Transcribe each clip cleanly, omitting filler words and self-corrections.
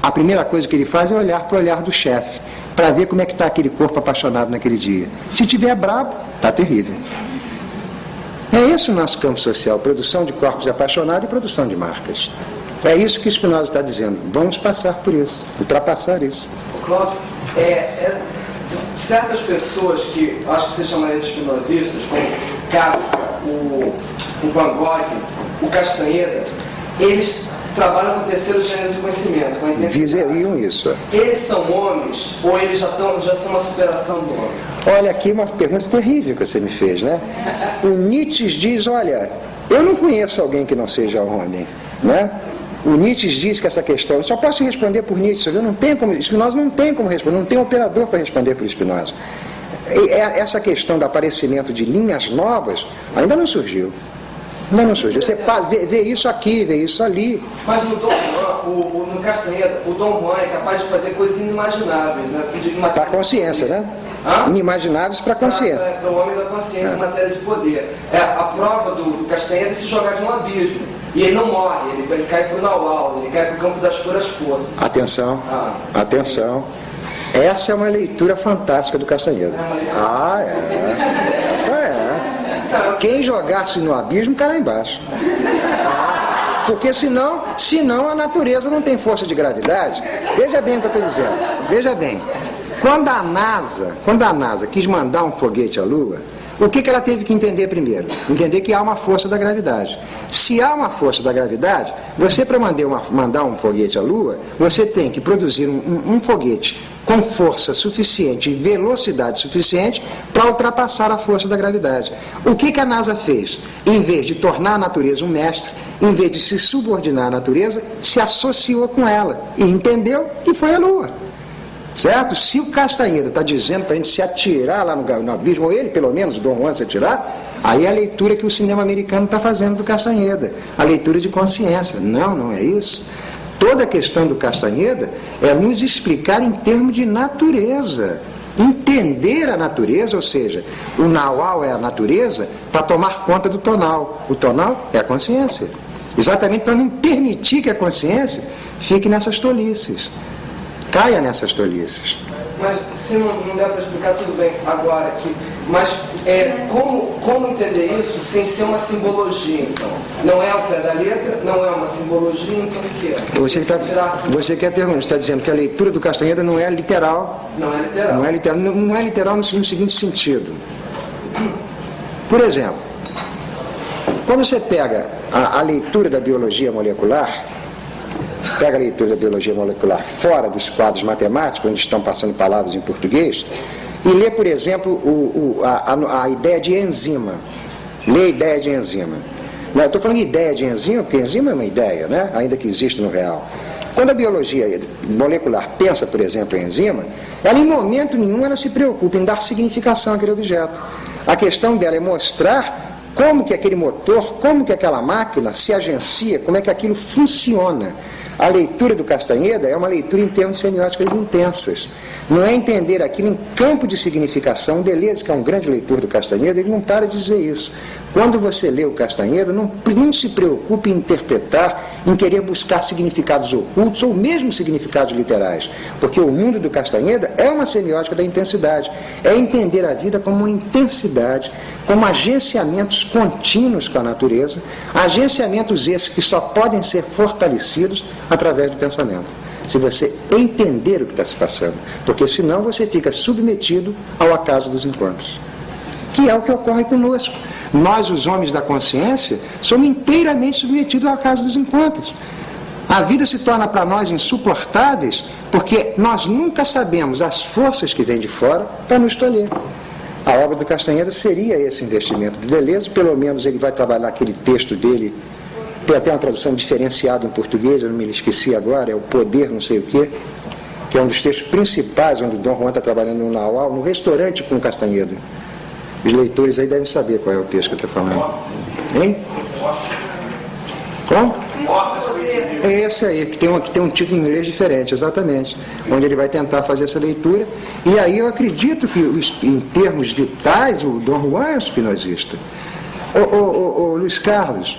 a primeira coisa que ele faz é olhar para o olhar do chefe, para ver como é que está aquele corpo apaixonado naquele dia. Se tiver brabo, está terrível. É esse o nosso campo social, produção de corpos apaixonados e produção de marcas. É isso que Spinoza está dizendo. Vamos passar por isso, ultrapassar isso. Cláudio, certas pessoas que acho que você chamaria de espinosistas, como Kafka, o Van Gogh, o Castanheda, eles trabalham com o terceiro gênero de conhecimento, com a intensidade. Dizeriam isso. Eles são homens ou eles já são uma superação do homem? Olha, aqui uma pergunta terrível que você me fez, né? O Nietzsche diz, olha, eu não conheço alguém que não seja homem, né? O Nietzsche diz que essa questão, eu só posso responder por Nietzsche, eu não tenho como, Spinoza não tem como responder, não tem operador para responder por Spinoza. E essa questão do aparecimento de linhas novas ainda não surgiu. Ainda não surgiu. Você vê isso aqui, vê isso ali. Mas no Dom Juan, no Castanheda, o Dom Juan é capaz de fazer coisas inimagináveis, né? Para a consciência, né? Inimagináveis para a consciência. Para o homem da consciência em matéria de poder. A prova do Castanheda é se jogar de um abismo. E ele não morre, ele cai para o Naual, ele cai para o campo das puras forças. Atenção, atenção. Essa é uma leitura fantástica do Castanheda. Essa é. Quem jogasse no abismo cai lá embaixo. Porque senão a natureza não tem força de gravidade. Veja bem o que eu estou dizendo. Veja bem. Quando a NASA quis mandar um foguete à Lua, o que ela teve que entender primeiro? Entender que há uma força da gravidade. Se há uma força da gravidade, você, para mandar um foguete à Lua, você tem que produzir um foguete com força suficiente e velocidade suficiente para ultrapassar a força da gravidade. O que a NASA fez? Em vez de tornar a natureza um mestre, em vez de se subordinar à natureza, se associou com ela e entendeu que foi a Lua. Certo? Se o Castanheda está dizendo para a gente se atirar lá no abismo, ou ele, pelo menos, o Dom Juan se atirar, aí é a leitura que o cinema americano está fazendo do Castanheda, a leitura de consciência. Não é isso. Toda a questão do Castanheda é nos explicar em termos de natureza. Entender a natureza, ou seja, o Naual é a natureza para tomar conta do tonal. O tonal é a consciência. Exatamente para não permitir que a consciência fique nessas tolices. Caia nessas tolices. Mas se não der para explicar, tudo bem agora aqui. Mas como entender isso sem ser uma simbologia, então? Não é ao pé da letra, não é uma simbologia, então o que é? Você quer perguntar, está dizendo que a leitura do Castanheda não é literal. Não é literal. Não é literal no seguinte sentido. Por exemplo, quando você pega a leitura da biologia molecular, pega a leitura da biologia molecular fora dos quadros matemáticos, onde estão passando palavras em português, e lê, por exemplo, a ideia de enzima. Lê a ideia de enzima. Eu estou falando de ideia de enzima, porque enzima é uma ideia, né? Ainda que existe no real. Quando a biologia molecular pensa, por exemplo, em enzima, ela em momento nenhum ela se preocupa em dar significação àquele objeto. A questão dela é mostrar como que aquele motor, como que aquela máquina se agencia, como é que aquilo funciona. A leitura do Castanheda é uma leitura em termos semióticas intensas. Não é entender aquilo em campo de significação. O Deleuze, que é um grande leitor do Castanheda, ele não para de dizer isso. Quando você lê o Castanheda, não se preocupe em interpretar, em querer buscar significados ocultos ou mesmo significados literais. Porque o mundo do Castanheda é uma semiótica da intensidade. É entender a vida como uma intensidade, como agenciamentos contínuos com a natureza, agenciamentos esses que só podem ser fortalecidos através do pensamento. Se você entender o que está se passando, porque senão você fica submetido ao acaso dos encontros, que é o que ocorre conosco. Nós, os homens da consciência, somos inteiramente submetidos ao acaso dos encontros. A vida se torna para nós insuportáveis porque nós nunca sabemos as forças que vêm de fora para nos tolher. A obra do Castanheda seria esse investimento de Deleuze, pelo menos ele vai trabalhar aquele texto dele. Tem até uma tradução diferenciada em português, eu não me esqueci agora, é o Poder não sei o quê, que é um dos textos principais onde o Dom Juan está trabalhando no Naual, no restaurante com o Castanheda. Os leitores aí devem saber qual é o texto que eu estou falando. Hein? Como? É esse aí, que tem um título em inglês diferente, exatamente, onde ele vai tentar fazer essa leitura. E aí eu acredito que, em termos vitais, o Dom Juan é um espinosista. Ô Luiz Carlos,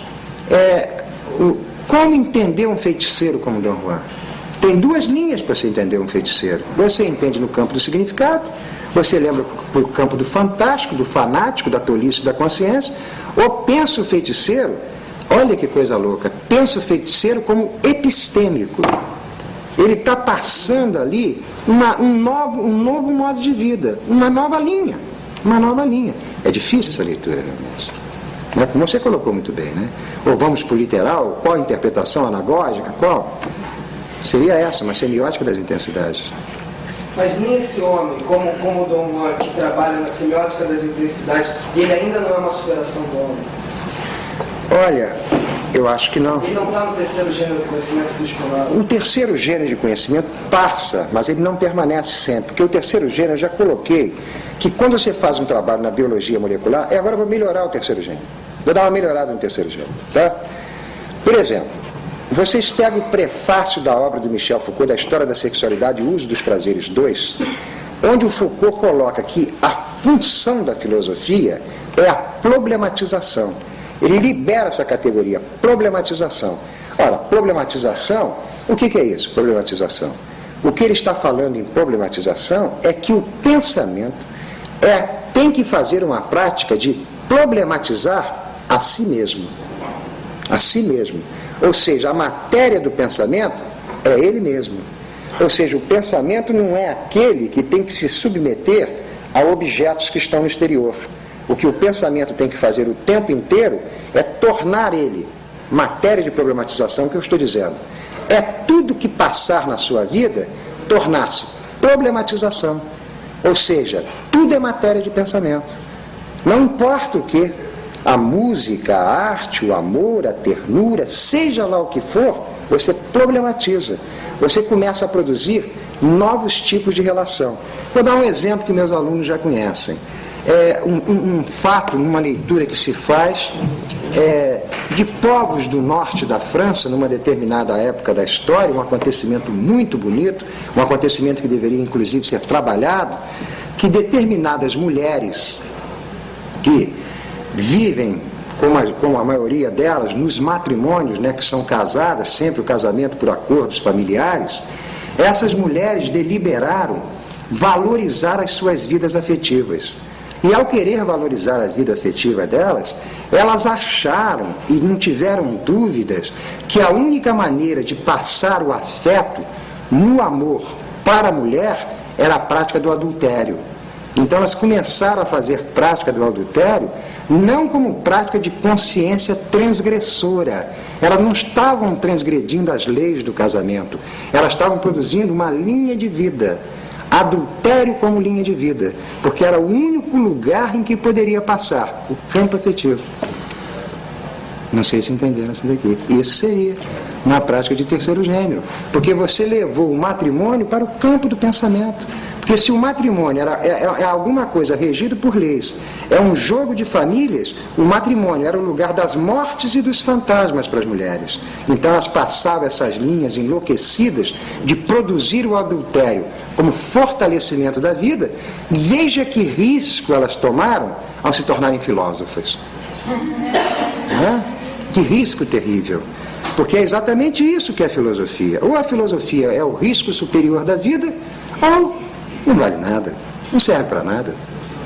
como entender um feiticeiro como Dom Juan? Tem duas linhas para você entender um feiticeiro. Você entende no campo do significado, você lembra para o campo do fantástico, do fanático, da tolice, da consciência, ou pensa o feiticeiro, olha que coisa louca, pensa o feiticeiro como epistêmico. Ele está passando ali um novo modo de vida, uma nova linha. É difícil essa leitura, realmente. Né? Como você colocou muito bem, né? Ou vamos para o literal, qual a interpretação anagógica, qual? Seria essa, uma semiótica das intensidades. Mas nem esse homem, como o Dom Juan, que trabalha na semiótica das intensidades, ele ainda não é uma superação do homem. Olha, eu acho que não. Ele não está no terceiro gênero de conhecimento do Spinoza. O terceiro gênero de conhecimento passa, mas ele não permanece sempre. Porque o terceiro gênero, eu já coloquei, que quando você faz um trabalho na biologia molecular, agora eu vou melhorar o terceiro gênero. Vou dar uma melhorada no terceiro gênero. Tá? Por exemplo, vocês pegam o prefácio da obra do Michel Foucault, da História da Sexualidade e o Uso dos Prazeres 2, onde o Foucault coloca que a função da filosofia é a problematização. Ele libera essa categoria, problematização. Ora, problematização, o que é isso, problematização? O que ele está falando em problematização é que o pensamento tem que fazer uma prática de problematizar a si mesmo. A si mesmo. Ou seja, a matéria do pensamento é ele mesmo. Ou seja, o pensamento não é aquele que tem que se submeter a objetos que estão no exterior. O que o pensamento tem que fazer o tempo inteiro é tornar ele matéria de problematização, que eu estou dizendo. É tudo que passar na sua vida tornar-se problematização. Ou seja, tudo é matéria de pensamento. Não importa o que, a música, a arte, o amor, a ternura, seja lá o que for, você problematiza. Você começa a produzir novos tipos de relação. Vou dar um exemplo que meus alunos já conhecem. Um fato, uma leitura que se faz de povos do norte da França, numa determinada época da história, um acontecimento muito bonito, um acontecimento que deveria inclusive ser trabalhado, que determinadas mulheres que vivem, como a maioria delas, nos matrimônios, né, que são casadas, sempre o casamento por acordos familiares, essas mulheres deliberaram valorizar as suas vidas afetivas. E ao querer valorizar as vidas afetivas delas, elas acharam e não tiveram dúvidas que a única maneira de passar o afeto no amor para a mulher era a prática do adultério. Então elas começaram a fazer prática do adultério não como prática de consciência transgressora. Elas não estavam transgredindo as leis do casamento. Elas estavam produzindo uma linha de vida. Adultério como linha de vida, porque era o único lugar em que poderia passar o campo afetivo. Não sei se entenderam isso daqui. Isso seria uma prática de terceiro gênero, porque você levou o matrimônio para o campo do pensamento. Porque se o matrimônio é alguma coisa regido por leis, é um jogo de famílias, o matrimônio era o lugar das mortes e dos fantasmas para as mulheres. Então elas passavam essas linhas enlouquecidas de produzir o adultério como fortalecimento da vida. Veja que risco elas tomaram ao se tornarem filósofas. Que risco terrível. Porque é exatamente isso que é a filosofia. Ou a filosofia é o risco superior da vida, ou não vale nada, não serve para nada.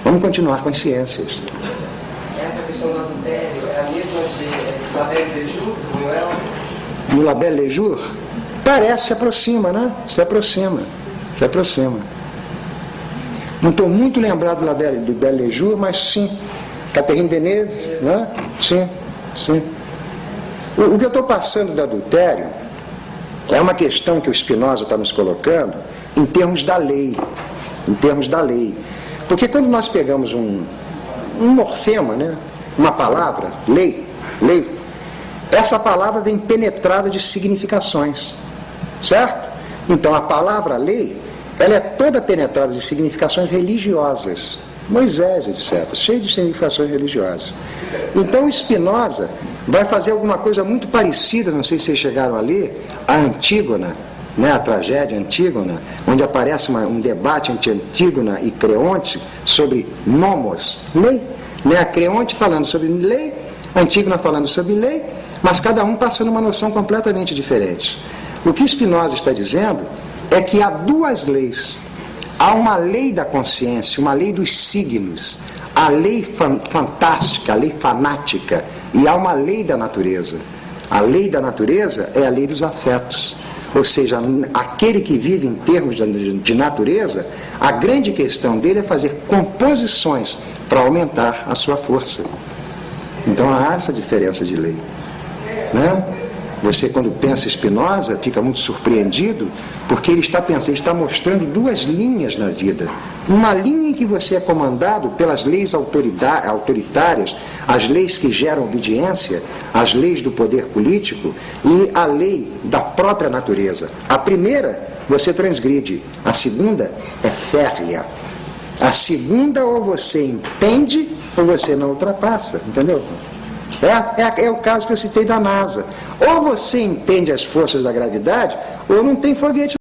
Vamos continuar com as ciências. Essa questão do adultério é a mesma de Labelle Lejour, do Well? No Labelle Lejour? Parece, se aproxima, né? Se aproxima. Não estou muito lembrado do Labelle Lejour, mas sim. Catherine Deneuve, né? Sim. O que eu estou passando do adultério é uma questão que o Spinoza está nos colocando em termos da lei. Porque quando nós pegamos um morfema, né, uma palavra, lei, essa palavra vem penetrada de significações, certo? Então a palavra lei, ela é toda penetrada de significações religiosas. Moisés, etc., cheio de significações religiosas. Então Spinoza vai fazer alguma coisa muito parecida, não sei se vocês chegaram a ler, a Antígona, né, a tragédia Antígona, onde aparece um debate entre Antígona e Creonte sobre nomos, lei, né, a Creonte falando sobre lei, Antígona falando sobre lei, mas cada um passando uma noção completamente diferente. O que Spinoza está dizendo é que há duas leis. Há uma lei da consciência, uma lei dos signos, a lei fantástica, a lei fanática, e há uma lei da natureza. A lei da natureza é a lei dos afetos. Ou seja, aquele que vive em termos de natureza, a grande questão dele é fazer composições para aumentar a sua força. Então há essa diferença de lei, né? Você, quando pensa em Spinoza, fica muito surpreendido, porque ele está mostrando duas linhas na vida. Uma linha em que você é comandado pelas leis autoritárias, as leis que geram obediência, as leis do poder político e a lei da própria natureza. A primeira, você transgride. A segunda é férrea. A segunda, ou você entende, ou você não ultrapassa, entendeu? É o caso que eu citei da NASA. Ou você entende as forças da gravidade, ou não tem foguete